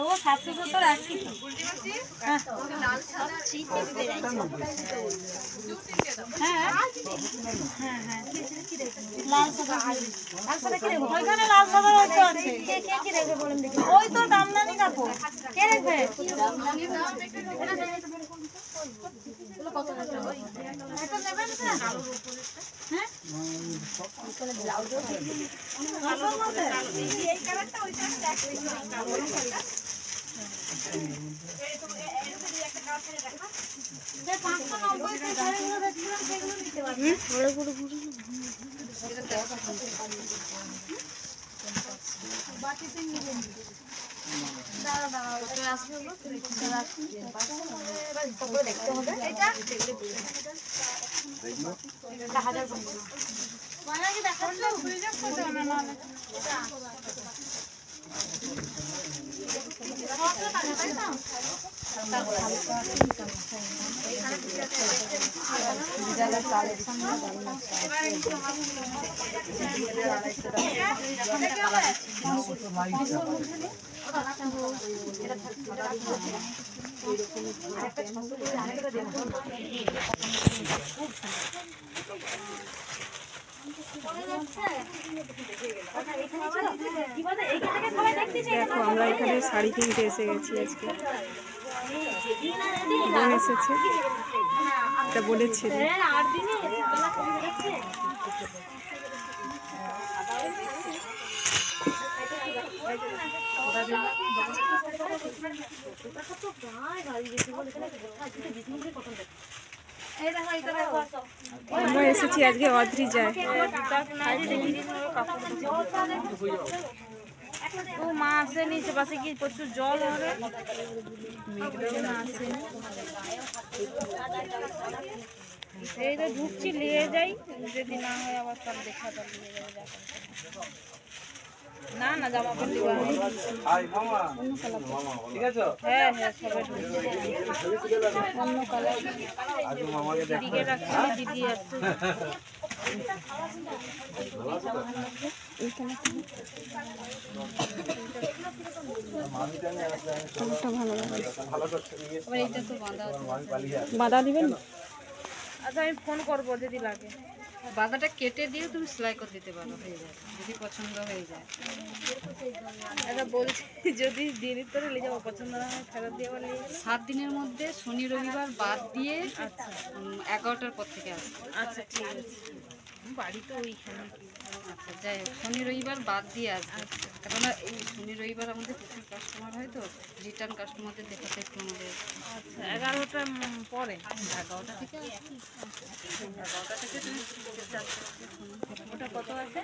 वो 770 আসি হ্যাঁ হ্যাঁ হ্যাঁ লাল সাদা কি রে ওইখানে লাল সাদা রয়েছে আছে কে কে কি রেখে বলেন দেখি ওই তো দামদানি কাপড় কে রেখে দামদানি দাম এগুলো কত টাকা এটা নেবেন না কালোর উপরে হ্যাঁ ওখানে ব্লাউজও কালোর মধ্যে এই কালারটা ওই কালারটা এক কালো এই তো একটা কালার ছেড়ে রাখা যে 590 তে শাড়িগুলো দেখছিলাম সেগুলো নিতে পারবেন বড় বড় বড় এটা বাকি তিন নিবেন দাঁড়া দাঁড়া এটা আসবে হলো এটা আসবে এবার সবগুলো দেখতে হবে এটা এটা 1000 টাকা মানে কি দেখাচ্ছ ফুল জব করতে হবে না এটা দেখো আমরা এখানে শাড়ি কিনতে এসে গেছি আজকে বোন এসেছে এটা বলেছে আমরা এসেছি আজকে অদ্রিজায় ও মা আসেনি সে পাশে কি প্রচুর জল হবে মা আসেনি এই তো ঢুকছি নিয়ে যাই যদি না হয় আবার সব দেখা তো নিয়ে যাবে না না জামা পড়তে পারবো ঠিক আছে হ্যাঁ হ্যাঁ সবাই অন্য কালার আজকে মামাকে দেখতে রাখছি দিদি আসছে বাঁধা দিবেন আচ্ছা আমি ফোন করবো যদি লাগে বাঁধাটা কেটে দিয়ে তুমি সেলাই করে দিতে পারো হয়ে যাবে যদি পছন্দ হয়ে যায় এটা বলছি যদি দিনের তোরে নিয়ে যাবো পছন্দ না হয় ফেরত দিয়ে আবার 7 দিনের মধ্যে শনি রবিবার বাদ দিয়ে আচ্ছা 11টার পর থেকে আসবে আচ্ছা ঠিক আছে বাড়ি তো ওইখানে আচ্ছা যাই হোক শনি রবিবার বাদ দিয়ে আসবে কেননা এই শনি রবিবার আমাদের প্রচুর কাস্টমার হয় তো রিটার্ন কাস্টমারদের দেখাতে একটু আমাদের আচ্ছা 11টার পরে 11টা থেকে 11টা থেকে তুমি ওটা কত আছে